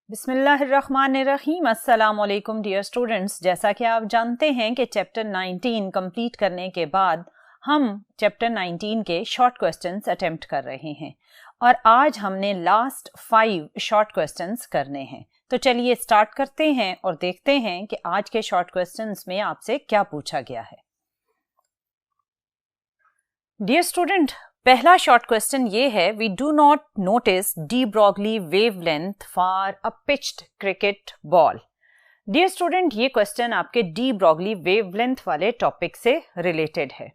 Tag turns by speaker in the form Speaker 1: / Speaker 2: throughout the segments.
Speaker 1: बिस्मिल्लाहिर्रहमानिर्रहीम। अस्सलाम वालेकुम डियर स्टूडेंट्स। जैसा कि आप जानते हैं कि चैप्टर 19 कंप्लीट करने के बाद हम चैप्टर 19 के शॉर्ट क्वेश्चंस अटेम्प्ट कर रहे हैं और आज हमने लास्ट 5 शॉर्ट क्वेश्चंस करने हैं। तो चलिए स्टार्ट करते हैं और देखते हैं कि आज के शॉर्ट क्वेश्चंस में आपसे क्या पूछा गया है। डियर स्टूडेंट, पहला शॉर्ट क्वेश्चन ये है, we do not notice de Broglie wavelength for a pitched cricket ball. Dear student, ये क्वेश्चन आपके डी ब्रॉगली वेवलेंथ वाले टॉपिक से रिलेटेड है,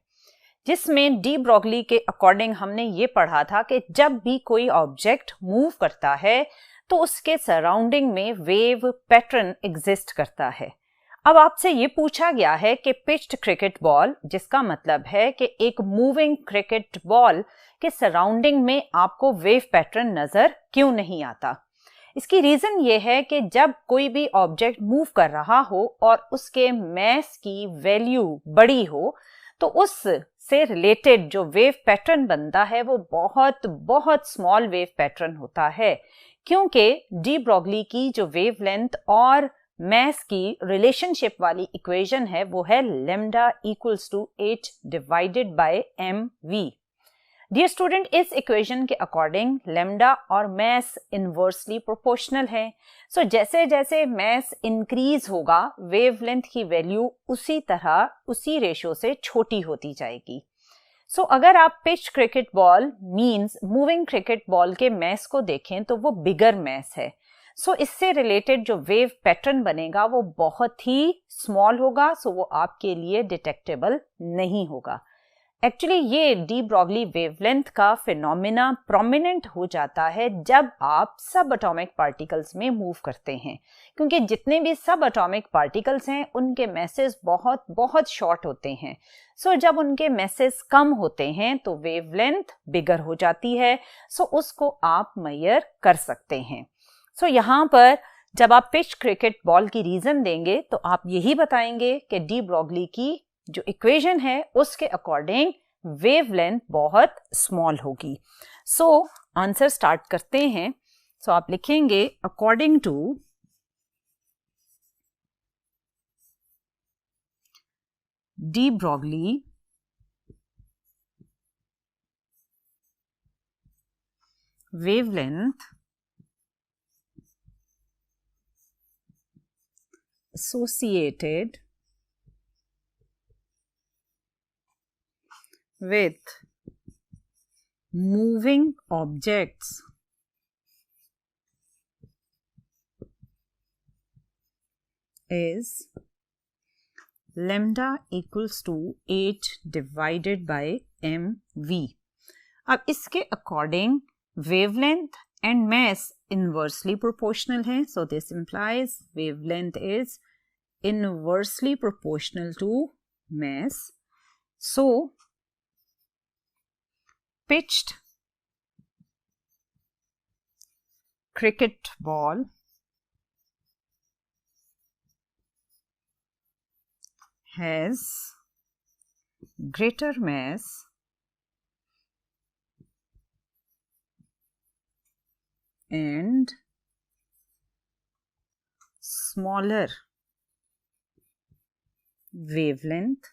Speaker 1: जिसमें डी ब्रॉगली के अकॉर्डिंग हमने ये पढ़ा था कि जब भी कोई ऑब्जेक्ट मूव करता है तो उसके सराउंडिंग में वेव पैटर्न एग्जिस्ट करता है। अब आपसे ये पूछा गया है कि पिच्ड क्रिकेट बॉल, जिसका मतलब है कि एक मूविंग क्रिकेट बॉल के सराउंडिंग में आपको वेव पैटर्न नजर क्यों नहीं आता। इसकी रीजन ये है कि जब कोई भी ऑब्जेक्ट मूव कर रहा हो और उसके मास की वैल्यू बड़ी हो तो उससे रिलेटेड जो वेव पैटर्न बनता है वो बहुत बहुत स्मॉल वेव पैटर्न होता है, क्योंकि डी ब्रॉगली की जो वेवलेंथ और मैस की रिलेशनशिप वाली इक्वेशन है वो है lambda equals to 8 divided by mv। Dear student, इस इक्वेशन के अकॉर्डिंग लैम्डा और मैस इनवर्सली प्रोपोर्शनल है। सो जैसे जैसे मैस इंक्रीज होगा वेवलेंथ की वैल्यू उसी तरह उसी रेशियो से छोटी होती जाएगी। सो अगर आप pitch cricket ball means moving cricket ball के मैस को देखें तो वो बिगर मैस है। सो इससे रिलेटेड जो वेव पैटर्न बनेगा वो बहुत ही स्मॉल होगा, सो वो आपके लिए डिटेक्टेबल नहीं होगा। एक्चुअली ये डी ब्रॉगली वेवलेंथ का फिनोमिना प्रोमिनेंट हो जाता है जब आप सब एटॉमिक पार्टिकल्स में मूव करते हैं, क्योंकि जितने भी सब एटॉमिक पार्टिकल्स हैं उनके मैसेज बहुत बहुत शॉर्ट होते हैं। सो जब उनके मैसेज कम होते हैं तो वेवलेंथ बिगर हो जाती है, सो उसको आप मेजर कर सकते हैं। सो यहाँ पर जब आप पिच क्रिकेट बॉल की रीजन देंगे तो आप यही बताएंगे कि डी ब्रॉगली की जो इक्वेशन है उसके अकॉर्डिंग वेवलेंथ बहुत स्मॉल होगी। सो आंसर स्टार्ट करते हैं। सो आप लिखेंगे according to de Broglie wavelength associated with moving objects is lambda equals to 8 divided by mv। अब इसके according wavelength and mass inversely proportional है, so this implies wavelength is inversely proportional to mass. So pitched cricket ball has greater mass and smaller wavelength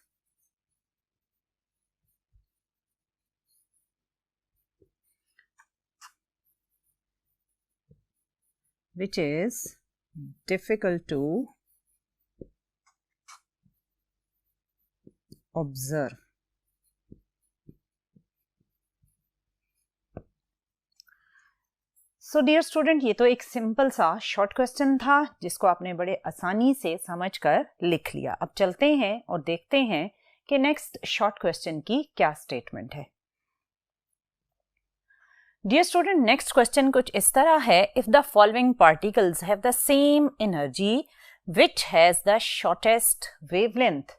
Speaker 1: which is difficult to observe। So dear student, ये तो एक simple सा short question था जिसको आपने बड़े आसानी से समझकर लिख लिया। अब चलते हैं और देखते हैं कि नेक्स्ट शॉर्ट क्वेश्चन की क्या स्टेटमेंट है। डियर स्टूडेंट, नेक्स्ट क्वेश्चन कुछ इस तरह है, if the following particles have the same energy which has the shortest wavelength.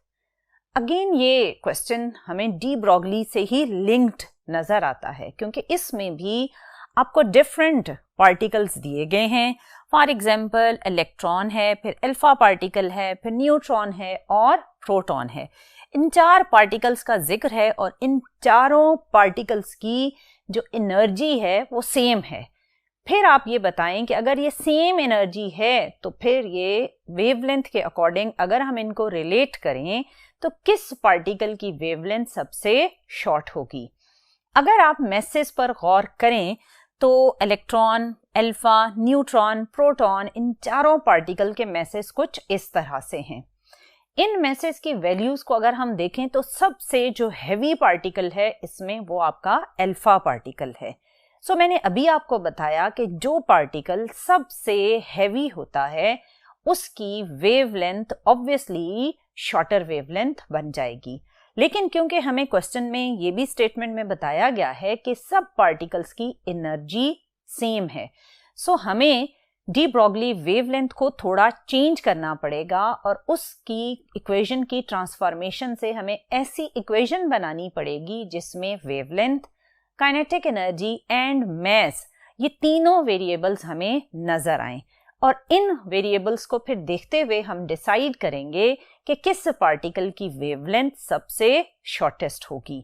Speaker 1: Again ये क्वेश्चन हमें डी ब्रॉगली से ही लिंक्ड नजर आता है, क्योंकि इसमें भी आपको डिफरेंट पार्टिकल्स दिए गए हैं। फॉर एग्जाम्पल इलेक्ट्रॉन है, फिर अल्फा पार्टिकल है, फिर न्यूट्रॉन है और प्रोटॉन है। इन 4 पार्टिकल्स का जिक्र है और इन चारों पार्टिकल्स की जो एनर्जी है वो सेम है। फिर आप ये बताएं कि अगर ये सेम एनर्जी है तो फिर ये वेवलेंथ के अकॉर्डिंग अगर हम इनको रिलेट करें तो किस पार्टिकल की वेवलेंथ सबसे शॉर्ट होगी। अगर आप मैसेज पर गौर करें तो इलेक्ट्रॉन, अल्फा, न्यूट्रॉन, प्रोटॉन, इन चारों पार्टिकल के मैसेज कुछ इस तरह से हैं। इन मैसेज की वैल्यूज को अगर हम देखें तो सबसे जो हैवी पार्टिकल है इसमें वो आपका अल्फा पार्टिकल है। सो मैंने अभी आपको बताया कि जो पार्टिकल सबसे हैवी होता है उसकी वेवलेंथ ऑब्वियसली शॉर्टर वेवलेंथ बन जाएगी। लेकिन क्योंकि हमें क्वेश्चन में ये भी स्टेटमेंट में बताया गया है कि सब पार्टिकल्स की एनर्जी सेम है, सो हमें डी ब्रॉगली वेवलेंथ को थोड़ा चेंज करना पड़ेगा और उसकी इक्वेशन की ट्रांसफॉर्मेशन से हमें ऐसी इक्वेशन बनानी पड़ेगी जिसमें wavelength, kinetic energy and mass ये तीनों वेरिएबल्स हमें नजर आएं और इन वेरिएबल्स को फिर देखते हुए हम डिसाइड करेंगे कि किस पार्टिकल की वेवलेंथ सबसे शॉर्टेस्ट होगी।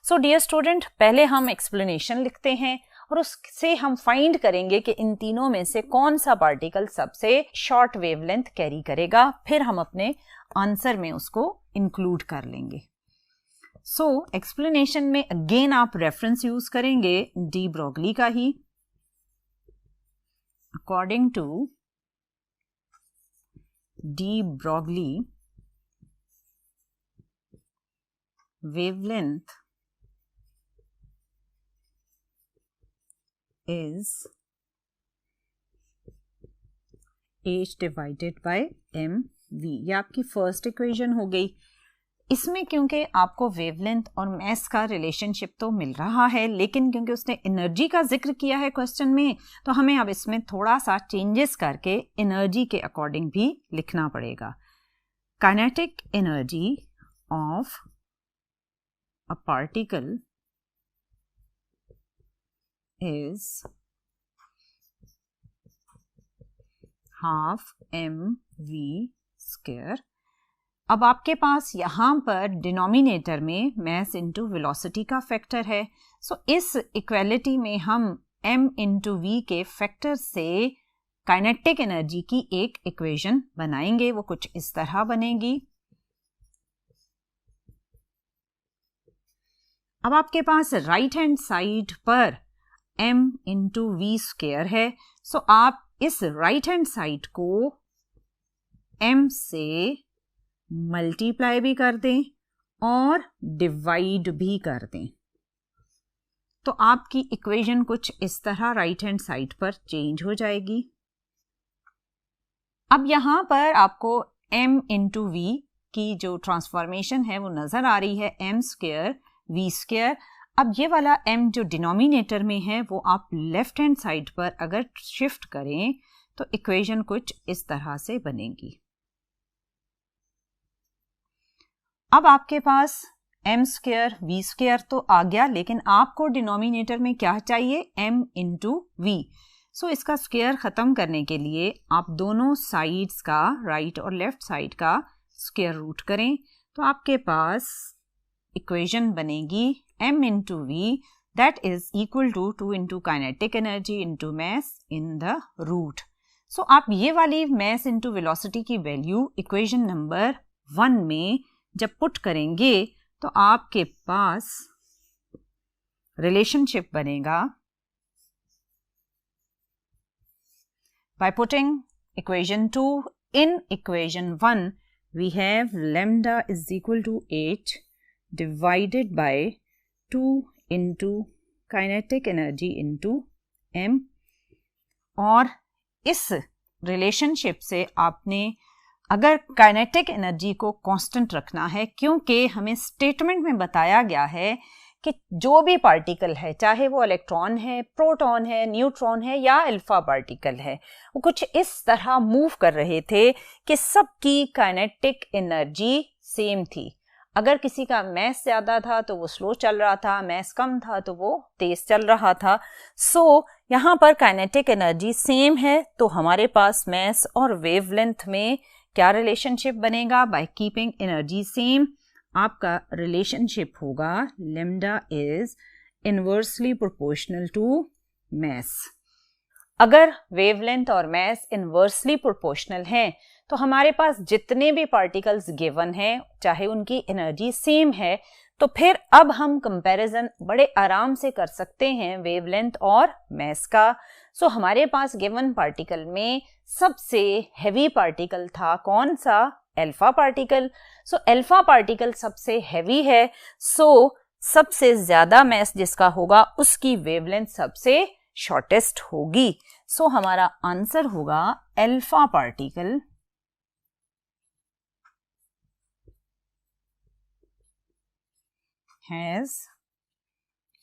Speaker 1: सो डियर स्टूडेंट, पहले हम एक्सप्लेनेशन लिखते हैं और उससे हम फाइंड करेंगे कि इन तीनों में से कौन सा पार्टिकल सबसे शॉर्ट वेवलेंथ कैरी करेगा, फिर हम अपने आंसर में उसको इंक्लूड कर लेंगे। सो एक्सप्लेनेशन में अगेन आप रेफरेंस यूज करेंगे डी ब्रॉगली का ही। According to de Broglie wavelength is h divided by mv। ये आपकी फर्स्ट इक्वेशन हो गई। इसमें क्योंकि आपको वेवलेंथ और मास का रिलेशनशिप तो मिल रहा है, लेकिन क्योंकि उसने एनर्जी का जिक्र किया है क्वेश्चन में, तो हमें अब इसमें थोड़ा सा चेंजेस करके एनर्जी के अकॉर्डिंग भी लिखना पड़ेगा। Kinetic energy of a particle is half mv square। अब आपके पास यहां पर डिनोमिनेटर में मास इंटू वेलोसिटी का फैक्टर है, सो इस इक्वेलिटी में हम m इंटू वी के फैक्टर से काइनेटिक एनर्जी की एक इक्वेशन बनाएंगे। वो कुछ इस तरह बनेगी। अब आपके पास राइट हैंड साइड पर m इंटू वी स्क्वायर है, सो आप इस राइट हैंड साइड को m से मल्टीप्लाई भी कर दें और डिवाइड भी कर दें, तो आपकी इक्वेशन कुछ इस तरह राइट हैंड साइड पर चेंज हो जाएगी। अब यहां पर आपको m इंटू वी की जो ट्रांसफॉर्मेशन है वो नजर आ रही है, m स्क्वायर वी स्क्वायर। अब ये वाला m जो डिनोमिनेटर में है वो आप लेफ्ट हैंड साइड पर अगर शिफ्ट करें तो इक्वेशन कुछ इस तरह से बनेगी। अब आपके पास m स्क्वायर वी स्क्वायर तो आ गया, लेकिन आपको डिनोमिनेटर में क्या चाहिए, m इंटू वी। सो इसका स्क्वायर खत्म करने के लिए आप दोनों साइड्स का, राइट और लेफ्ट साइड का स्क्वायर रूट करें, तो आपके पास इक्वेशन बनेगी m into v that is equal to 2 into kinetic energy into mass in the root. So आप ये वाली मास इंटू वेलोसिटी की वैल्यू इक्वेशन नंबर 1 में जब पुट करेंगे तो आपके पास रिलेशनशिप बनेगा by putting equation 2 in equation 1 we have lambda is equal to 8 divided by 2 into kinetic energy into m। और इस रिलेशनशिप से आपने अगर काइनेटिक एनर्जी को कांस्टेंट रखना है, क्योंकि हमें स्टेटमेंट में बताया गया है कि जो भी पार्टिकल है, चाहे वो इलेक्ट्रॉन है, प्रोटॉन है, न्यूट्रॉन है या अल्फा पार्टिकल है, वो कुछ इस तरह मूव कर रहे थे कि सबकी काइनेटिक एनर्जी सेम थी। अगर किसी का मास ज्यादा था तो वो स्लो चल रहा था, मास कम था तो वो तेज चल रहा था। सो यहाँ पर काइनेटिक एनर्जी सेम है, तो हमारे पास मास और वेवलेंथ में क्या रिलेशनशिप बनेगा, बाय कीपिंग एनर्जी सेम आपका रिलेशनशिप होगा lambda is inversely proportional to mass. अगर वेवलेंथ और मास इनवर्सली प्रोपोर्शनल हैं तो हमारे पास जितने भी पार्टिकल्स गिवन हैं, चाहे उनकी एनर्जी सेम है, तो फिर अब हम कंपैरिजन बड़े आराम से कर सकते हैं वेवलेंथ और मास का। सो हमारे पास गिवन पार्टिकल में सबसे हैवी पार्टिकल था कौन सा? Alpha particle. So alpha particle सबसे हैवी है, सो सबसे ज्यादा मास जिसका होगा उसकी वेवलेंथ सबसे शॉर्टेस्ट होगी। सो हमारा आंसर होगा alpha particle has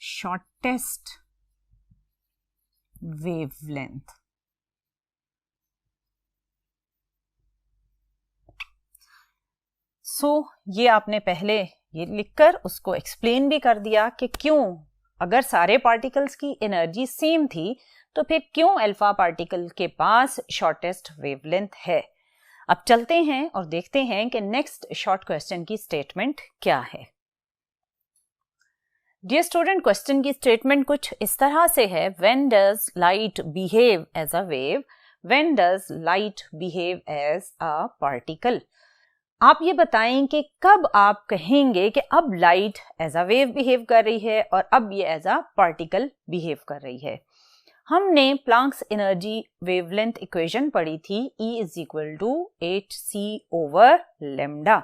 Speaker 1: shortest wavelength। ये आपने पहले ये लिखकर उसको एक्सप्लेन भी कर दिया कि क्यों, अगर सारे पार्टिकल्स की एनर्जी सेम थी तो फिर क्यों अल्फा पार्टिकल के पास शॉर्टेस्ट वेवलेंथ है। अब चलते हैं और देखते हैं कि नेक्स्ट शॉर्ट क्वेश्चन की स्टेटमेंट क्या है। डियर स्टूडेंट, क्वेश्चन की स्टेटमेंट कुछ इस तरह से है, when does light behave as a wave, when does light behave as a particle. आप ये बताएं कि कब आप कहेंगे कि अब light as a wave behave कर रही है और अब ये एज अ पार्टिकल बिहेव कर रही है। हमने प्लांक्स एनर्जी वेवलेंथ इक्वेशन पढ़ी थी, E is equal to 8c over lambda.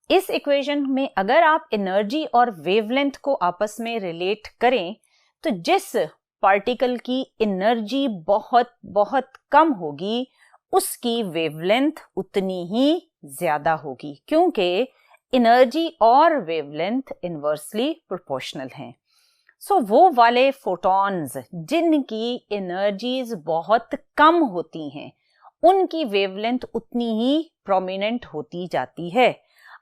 Speaker 1: इस इक्वेशन में अगर आप एनर्जी और वेवलेंथ को आपस में रिलेट करें तो जिस पार्टिकल की एनर्जी बहुत बहुत कम होगी उसकी वेवलेंथ उतनी ही ज्यादा होगी, क्योंकि एनर्जी और वेवलेंथ इनवर्सली प्रोपोर्शनल हैं। सो वो वाले फोटॉन्स जिनकी एनर्जीज बहुत कम होती हैं उनकी वेवलेंथ उतनी ही प्रोमिनेंट होती जाती है।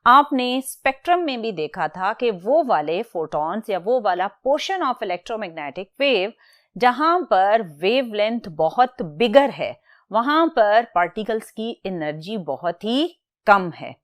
Speaker 1: आपने स्पेक्ट्रम में भी देखा था कि वो वाले फोटॉन्स या वो वाला पोर्शन ऑफ इलेक्ट्रोमैग्नेटिक वेव जहां पर वेवलेंथ बहुत बिगर है वहां पर पार्टिकल्स की एनर्जी बहुत ही कम है।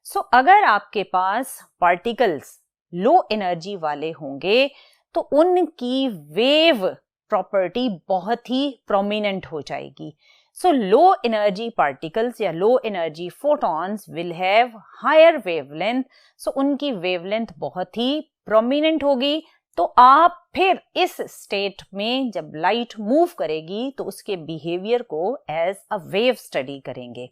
Speaker 1: सो अगर आपके पास पार्टिकल्स लो एनर्जी वाले होंगे तो उनकी वेव प्रॉपर्टी बहुत ही प्रोमिनेंट हो जाएगी। So low energy particles या low energy photons will have higher wavelength, so उनकी wavelength बहुत ही prominent होगी। तो आप फिर इस स्टेट में जब लाइट मूव करेगी तो उसके बिहेवियर को एज अ वेव स्टडी करेंगे।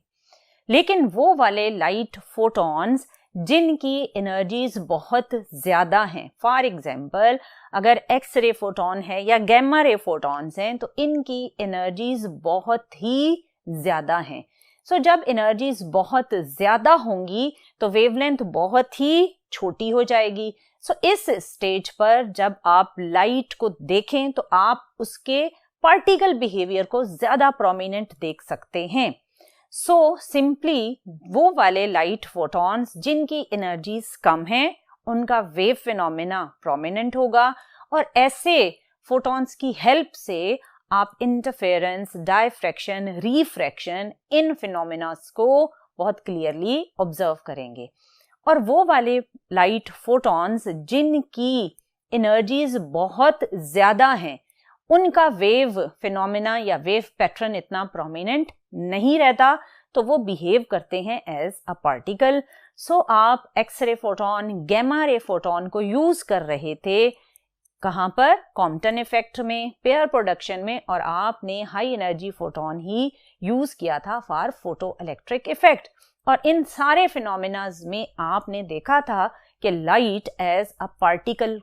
Speaker 1: लेकिन वो वाले लाइट फोटॉन्स जिनकी एनर्जीज बहुत ज्यादा हैं, फॉर एग्जाम्पल अगर एक्स रे फोटॉन है या गैमा रे फोटॉन्स हैं तो इनकी एनर्जीज बहुत ही ज्यादा हैं। सो जब एनर्जीज बहुत ज्यादा होंगी तो वेवलेंथ बहुत ही छोटी हो जाएगी। सो इस स्टेज पर जब आप लाइट को देखें तो आप उसके पार्टिकल बिहेवियर को ज्यादा प्रोमिनेंट देख सकते हैं। सो सिंपली वो वाले लाइट फोटॉन्स जिनकी एनर्जीज कम हैं उनका वेव फिनोमेना प्रोमिनेंट होगा और ऐसे फोटॉन्स की हेल्प से आप इंटरफेरेंस, डायफ्रैक्शन, रिफ्रैक्शन इन फिनोमेनास को बहुत क्लियरली ऑब्जर्व करेंगे। और वो वाले लाइट फोटॉन्स जिनकी एनर्जीज बहुत ज्यादा हैं उनका वेव फिनोमेना या वेव पैटर्न इतना प्रोमिनेंट नहीं रहता, तो वो बिहेव करते हैं एज अ पार्टिकल। सो आप x ray photon, gamma ray photon को यूज कर रहे थे कहां पर? कॉम्पटन इफेक्ट में, पेयर प्रोडक्शन में, और आपने हाई एनर्जी फोटॉन ही यूज किया था फॉर फोटो इलेक्ट्रिक इफेक्ट। और इन सारे फिनोमेनाज में आपने देखा था कि light as a particle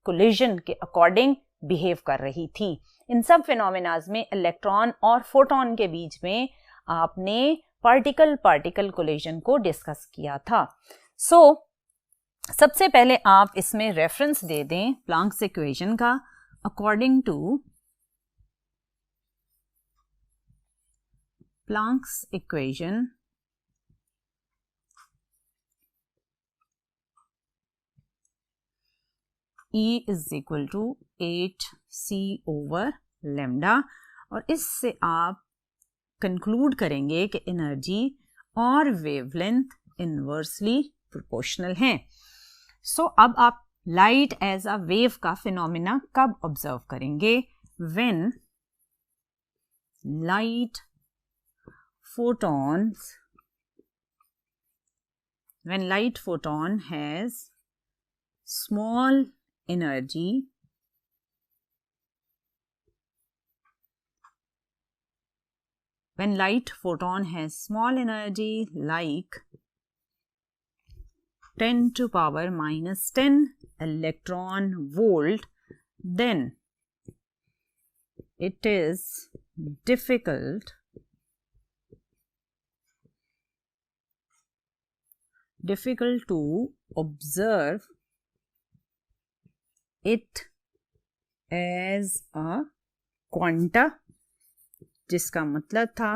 Speaker 1: collision के अकॉर्डिंग बिहेव कर रही थी। इन सब फिनोमेनाज में इलेक्ट्रॉन और फोटॉन के बीच में आपने पार्टिकल कोलिजन को डिस्कस किया था। सबसे पहले आप इसमें रेफरेंस दे दें प्लांक्स इक्वेशन का। According to Planck's equation E is equal to 8c over lambda, और इससे आप कंक्लूड करेंगे कि एनर्जी और वेवलेंथ इनवर्सली प्रोपोर्शनल हैं। अब आप लाइट एज अ वेव का फिनोमेना कब ऑब्जर्व करेंगे? When light photons, when light photon has small energy, when light photon has small energy like 10 to power minus 10 electron volt, then it is difficult to observe it as a quanta, जिसका मतलब था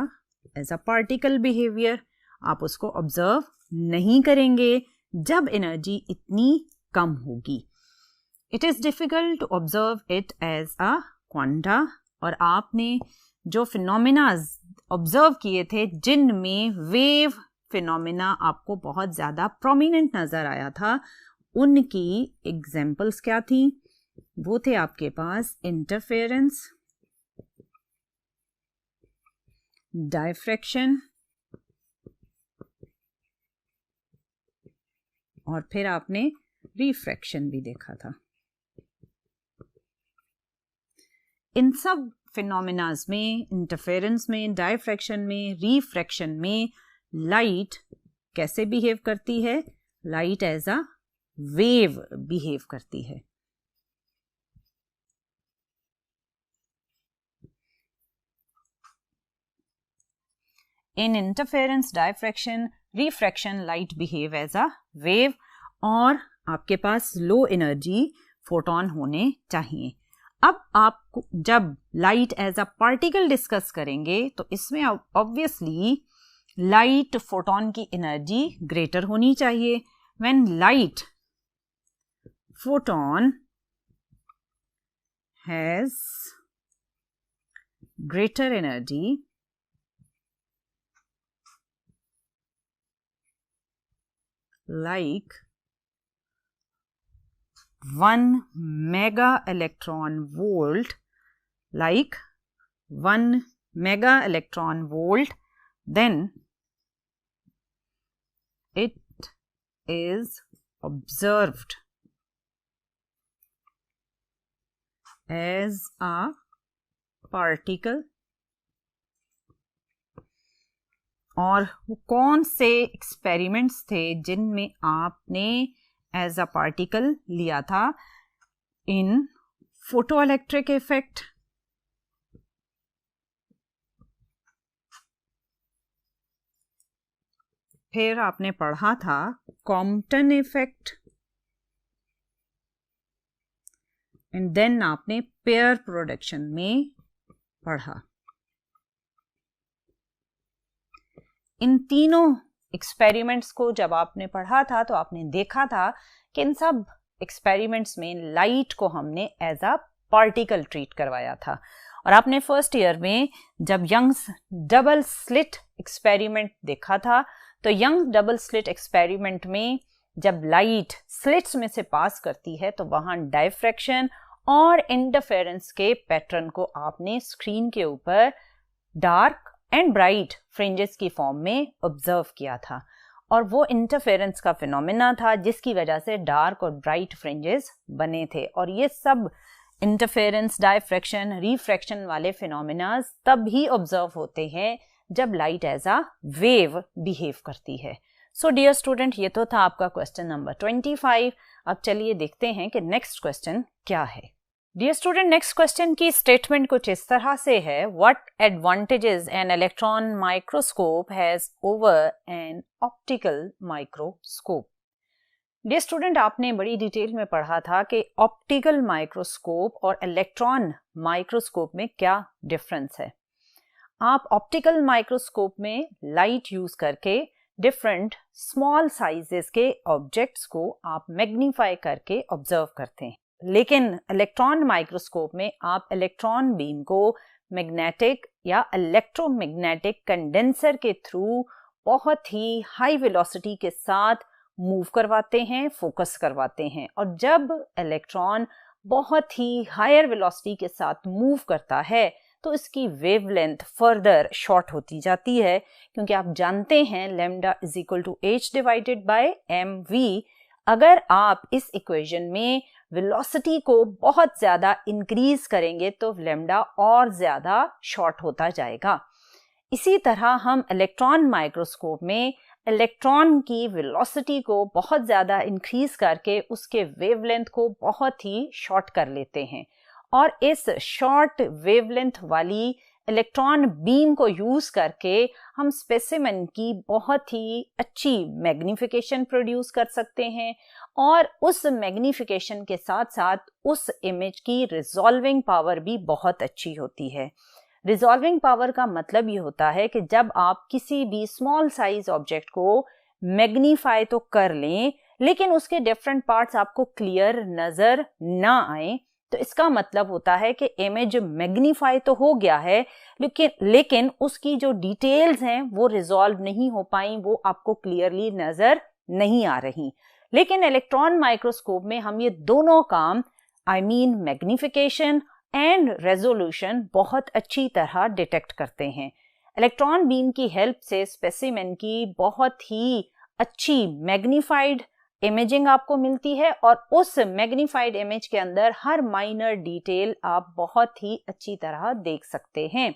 Speaker 1: as a particle behaviour, आप उसको observe नहीं करेंगे जब energy इतनी कम होगी. It is difficult to observe it as a quanta. और आपने जो फिनोमिनाज ऑब्जर्व किए थे जिनमें वेव फिनोमिना आपको बहुत ज़्यादा प्रोमिनेंट नज़र आया था, उनकी एग्जाम्पल्स क्या थी? वो थे आपके पास इंटरफेरेंस, डायफ्रैक्शन और फिर आपने रिफ्रैक्शन भी देखा था. इन सब फिनोमिनाज में, इंटरफेरेंस में, डायफ्रैक्शन में, रिफ्रैक्शन में लाइट कैसे बिहेव करती है? Light as a wave behave करती है. In interference, diffraction, refraction, light behave as a wave. और आपके पास लो एनर्जी फोटोन होने चाहिए. अब आप जब light as a particle discuss करेंगे तो इसमें ऑब्वियसली लाइट फोटोन की एनर्जी ग्रेटर होनी चाहिए. When light photon has greater energy, like 1 mega electron volt, like 1 mega electron volt, then it is observed as a particle. और वो कौन से एक्सपेरिमेंट्स थे जिनमें आपने एज अ पार्टिकल लिया था? इन फोटोइलेक्ट्रिक इफेक्ट, फिर आपने पढ़ा था कॉम्पटन इफेक्ट, एंड देन आपने पेयर प्रोडक्शन में पढ़ा. इन तीनों एक्सपेरिमेंट्स को जब आपने पढ़ा था तो आपने देखा था कि इन सब एक्सपेरिमेंट्स में लाइट को हमने एज अ पार्टिकल ट्रीट करवाया था. और आपने फर्स्ट ईयर में जब यंग्स डबल स्लिट एक्सपेरिमेंट देखा था, तो यंग डबल स्लिट एक्सपेरिमेंट में जब लाइट स्लिट्स में से पास करती है तो वहां डायफ्रैक्शन और इंटरफेरेंस के पैटर्न को आपने स्क्रीन के ऊपर डार्क एंड ब्राइट फ्रिंजेस की फॉर्म में ऑब्जर्व किया था. और वो इंटरफेरेंस का फिनोमिना था जिसकी वजह से डार्क और ब्राइट फ्रिंजेस बने थे. और ये सब इंटरफेरेंस, डायफ्रैक्शन, रिफ्रैक्शन वाले फिनोमिनाज तब ही ऑब्जर्व होते हैं जब light as a wave behave करती है. सो डियर स्टूडेंट, ये तो था आपका क्वेश्चन नंबर 25. अब चलिए देखते हैं कि नेक्स्ट क्वेश्चन क्या है. डियर स्टूडेंट, नेक्स्ट क्वेश्चन की स्टेटमेंट कुछ इस तरह से है: what advantages an electron microscope has over an optical microscope. Dear student, आपने बड़ी डिटेल में पढ़ा था कि ऑप्टिकल माइक्रोस्कोप और इलेक्ट्रॉन माइक्रोस्कोप में क्या डिफरेंस है. आप ऑप्टिकल माइक्रोस्कोप में लाइट यूज करके डिफरेंट स्मॉल साइजेस के ऑब्जेक्ट्स को आप मैग्नीफाई करके ऑब्जर्व करते हैं, लेकिन इलेक्ट्रॉन माइक्रोस्कोप में आप इलेक्ट्रॉन बीम को मैग्नेटिक या इलेक्ट्रोमैग्नेटिक कंडेंसर के थ्रू बहुत ही हाई वेलोसिटी के साथ मूव करवाते हैं, फोकस करवाते हैं. और जब इलेक्ट्रॉन बहुत ही हायर वेलोसिटी के साथ मूव करता है तो इसकी वेवलेंथ फर्दर शॉर्ट होती जाती है, क्योंकि आप जानते हैं lambda is equal to h divided by mv। अगर आप इस इक्वेशन में वेलोसिटी को बहुत ज्यादा इंक्रीज करेंगे तो लैम्डा और ज्यादा शॉर्ट होता जाएगा। इसी तरह हम इलेक्ट्रॉन माइक्रोस्कोप में इलेक्ट्रॉन की वेलोसिटी को बहुत ज़्यादा इंक्रीज करके उसके वेवलेंथ को बहुत ही शॉर्ट कर लेते हैं, और इस शॉर्ट वेवलेंथ वाली इलेक्ट्रॉन बीम को यूज करके हम स्पेसिमेन की बहुत ही अच्छी मैग्निफिकेशन प्रोड्यूस कर सकते हैं, और उस मैग्निफिकेशन के साथ साथ उस इमेज की रिजॉल्विंग पावर भी बहुत अच्छी होती है। रिजॉल्विंग पावर का मतलब ये होता है कि जब आप किसी भी स्मॉल साइज ऑब्जेक्ट को मैग्नीफाई तो कर लें, लेकिन उसके डिफरेंट पार्ट्स आपको क्लियर नजर ना आए, तो इसका मतलब होता है कि इमेज मैग्नीफाई तो हो गया है, लेकिन उसकी जो डिटेल्स हैं वो रिजॉल्व नहीं हो पाई, वो आपको क्लियरली नजर नहीं आ रही। लेकिन इलेक्ट्रॉन माइक्रोस्कोप में हम ये दोनों काम, मैग्निफिकेशन एंड रेजोल्यूशन, बहुत अच्छी तरह डिटेक्ट करते हैं। इलेक्ट्रॉन बीम की हेल्प से स्पेसिमेन की बहुत ही अच्छी मैग्नीफाइड इमेजिंग आपको मिलती है, और उस मैग्नीफाइड इमेज के अंदर हर माइनर डिटेल आप बहुत ही अच्छी तरह देख सकते हैं।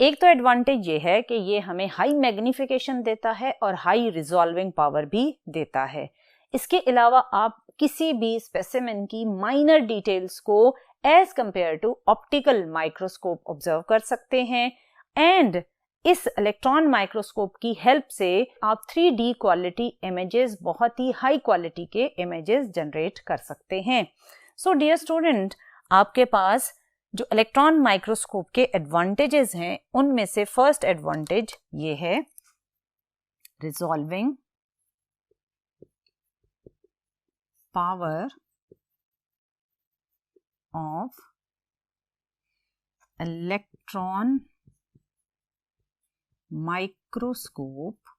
Speaker 1: एक तो एडवांटेज ये है कि ये हमें हाई मैग्निफिकेशन देता है और हाई रिजॉल्विंग पावर भी देता है। इसके अलावा आप किसी भी स्पेसिमेन की माइनर डिटेल्स को as compare to optical microscope observe कर सकते हैं, एंड इस इलेक्ट्रॉन माइक्रोस्कोप की हेल्प से आप 3D क्वालिटी इमेजेस, बहुत ही हाई क्वालिटी के इमेजेस जनरेट कर सकते हैं। सो डियर स्टूडेंट, आपके पास जो इलेक्ट्रॉन माइक्रोस्कोप के एडवांटेजेस हैं उनमें से फर्स्ट एडवांटेज ये है, resolving power of electron microscope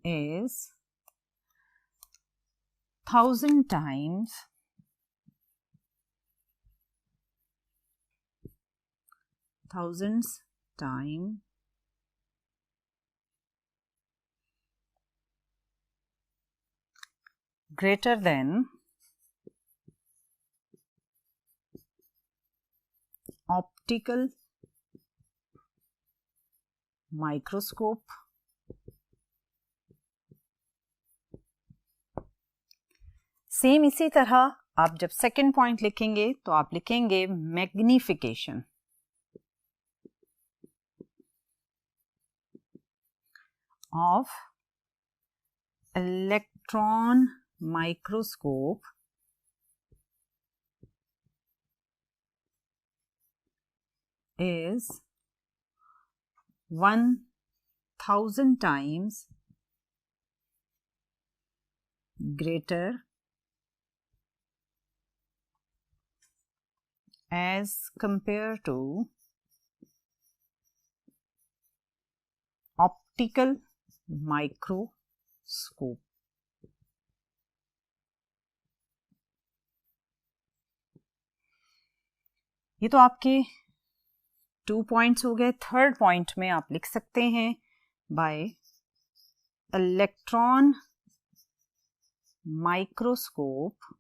Speaker 1: is 1000 times greater than optical microscope same इसी तरह आप जब सेकेंड पॉइंट लिखेंगे तो आप लिखेंगे magnification of electron microscope is 1000 times greater as compared to optical microscope। ये तो आपके 2 पॉइंट्स हो गए। थर्ड पॉइंट में आप लिख सकते हैं, bye electron microscope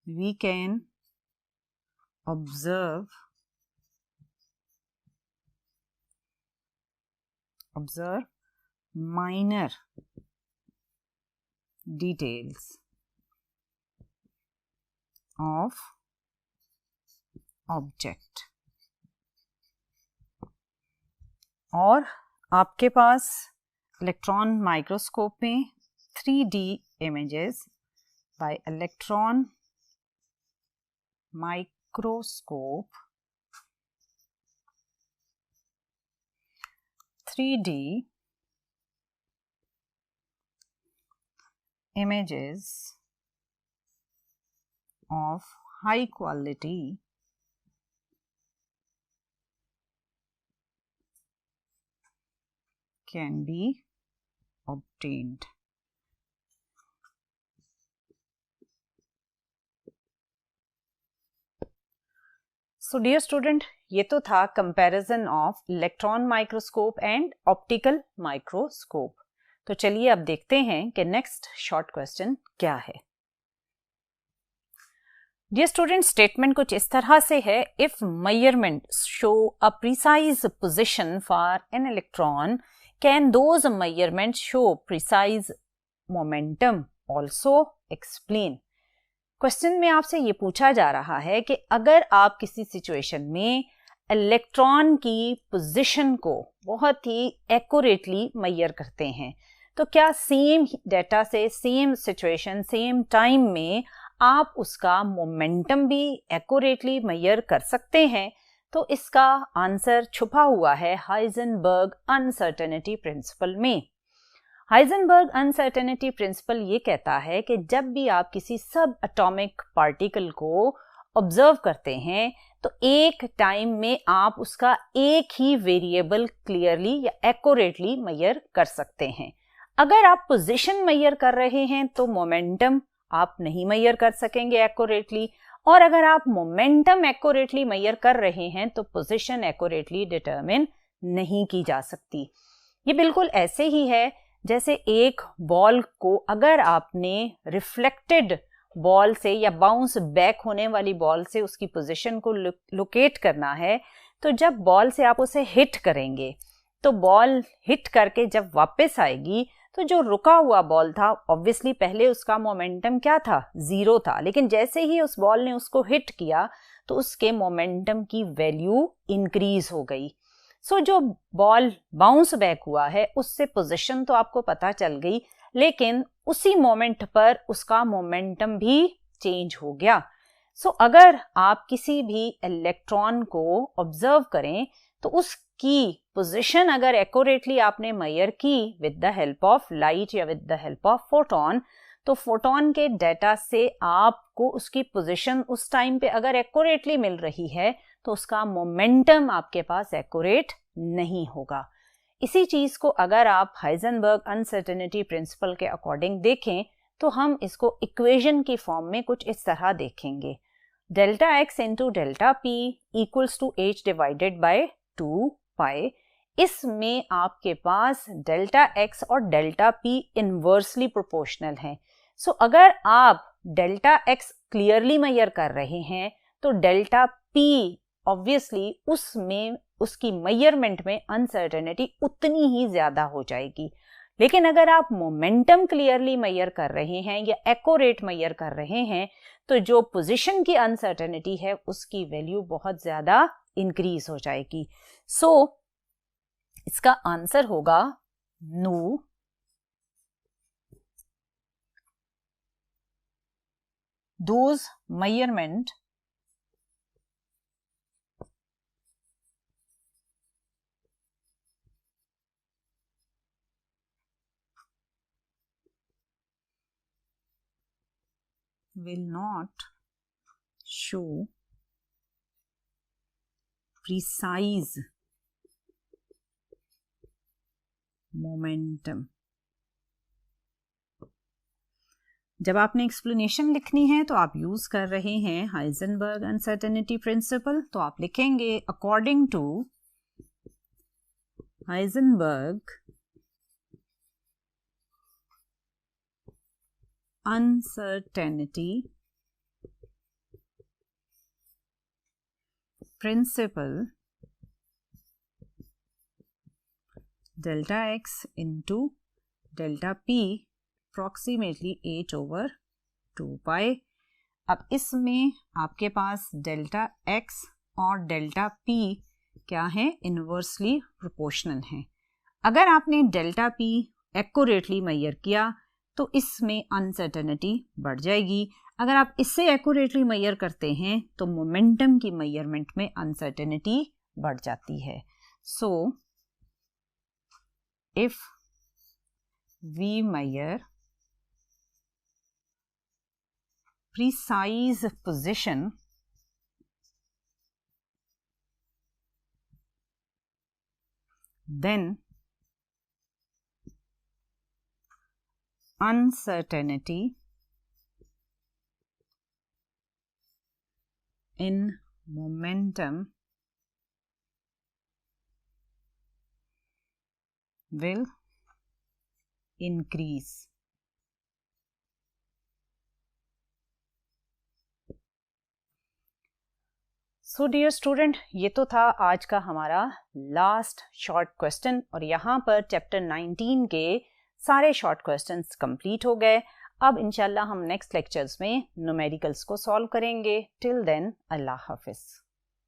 Speaker 1: we can observe minor details of object। और आपके पास इलेक्ट्रॉन माइक्रोस्कोप में 3D images by electron microscope 3D images of high quality can be obtained। So dear student, ये तो था comparison of electron microscope and optical microscope. तो चलिए अब देखते हैं कि नेक्स्ट शॉर्ट क्वेश्चन क्या है। डियर स्टूडेंट, स्टेटमेंट कुछ इस तरह से है, if measurement show a precise position for an electron, can those measurement show precise momentum also explain. Question में आपसे ये पूछा जा रहा है कि अगर आप किसी सिचुएशन में इलेक्ट्रॉन की पोजीशन को बहुत ही एक्यूरेटली मेजर करते हैं, तो क्या सेम डेटा से सेम सिचुएशन सेम टाइम में आप उसका मोमेंटम भी एक्यूरेटली मेजर कर सकते हैं? तो इसका आंसर छुपा हुआ है हाइजेनबर्ग अनसर्टेनिटी प्रिंसिपल में। हाइजेनबर्ग अनसर्टेनिटी प्रिंसिपल ये कहता है कि जब भी आप किसी सब एटॉमिक पार्टिकल को ऑब्जर्व करते हैं तो एक टाइम में आप उसका एक ही वेरिएबल क्लियरली या एक्यूरेटली मेजर कर सकते हैं। अगर आप पोजीशन मेजर कर रहे हैं तो मोमेंटम आप नहीं मेजर कर सकेंगे एक्यूरेटली, और अगर आप मोमेंटम एक्यूरेटली मेजर कर रहे हैं तो पोजीशन एक्यूरेटली डिटरमिन नहीं की जा सकती। ये बिल्कुल ऐसे ही है जैसे एक बॉल को अगर आपने रिफ्लेक्टेड बॉल से या बाउंस बैक होने वाली बॉल से उसकी पोजीशन को लोकेट करना है, तो जब बॉल से आप उसे हिट करेंगे तो बॉल हिट करके जब वापस आएगी तो जो रुका हुआ बॉल था ऑब्वियसली पहले उसका मोमेंटम क्या था, 0 था, लेकिन जैसे ही उस बॉल ने उसको हिट किया तो उसके मोमेंटम की वैल्यू इंक्रीज हो गई। सो जो बॉल बाउंस बैक हुआ है उससे पोजीशन तो आपको पता चल गई, लेकिन उसी मोमेंट पर उसका मोमेंटम भी चेंज हो गया। सो अगर आप किसी भी इलेक्ट्रॉन को ऑब्जर्व करें तो उसकी पोजीशन अगर एक्यूरेटली आपने मेजर की with the help of light या with the help of photon, तो फोटोन के डेटा से आपको उसकी पोजीशन उस टाइम पे अगर एक्यूरेटली मिल रही है तो उसका मोमेंटम आपके पास एक्यूरेट नहीं होगा। इसी चीज को अगर आप हाइजेनबर्ग अनसर्टेनिटी प्रिंसिपल के अकॉर्डिंग देखें तो हम इसको इक्वेशन की फॉर्म में कुछ इस तरह देखेंगे, delta x into delta p equals to h divided by 2 pi. इसमें आपके पास डेल्टा एक्स और डेल्टा पी इनवर्सली प्रोपोर्शनल हैं। सो अगर आप डेल्टा एक्स क्लियरली मेजर कर रहे हैं तो डेल्टा पी ऑब्वियसली उसमें उसकी मेजरमेंट में अनसर्टेनिटी उतनी ही ज्यादा हो जाएगी। लेकिन अगर आप मोमेंटम क्लियरली मेजर कर रहे हैं या एक्यूरेट मेजर कर रहे हैं तो जो पोजीशन की अनसर्टेनिटी है उसकी वैल्यू बहुत ज्यादा इंक्रीज हो जाएगी। सो इसका आंसर होगा no, those measurement will not show precise momentum। जब आपने एक्सप्लेनेशन लिखनी है तो आप यूज कर रहे हैं हाइजेनबर्ग अनसर्टेनिटी प्रिंसिपल, तो आप लिखेंगे according to Heisenberg uncertainty principle delta x into delta p approximately 8/2 pi. अब इसमें आपके पास डेल्टा एक्स और डेल्टा पी क्या है, इनवर्सली प्रोपोर्शनल है। अगर आपने डेल्टा पी एक्यूरेटली मेजर किया तो इसमें अनसर्टेनिटी बढ़ जाएगी। अगर आप इससे एक्यूरेटली मेजर करते हैं तो मोमेंटम की मेजरमेंट में अनसर्टेनिटी बढ़ जाती है। So if we measure precise position then uncertainty in momentum will increase. So dear student, ये तो था आज का हमारा लास्ट शॉर्ट क्वेश्चन और यहाँ पर चैप्टर 19 के सारे शॉर्ट क्वेश्चंस कंप्लीट हो गए। अब इंशाल्लाह हम नेक्स्ट लेक्चर्स में न्यूमेरिकल्स को सॉल्व करेंगे। टिल देन, अल्लाह हाफिज।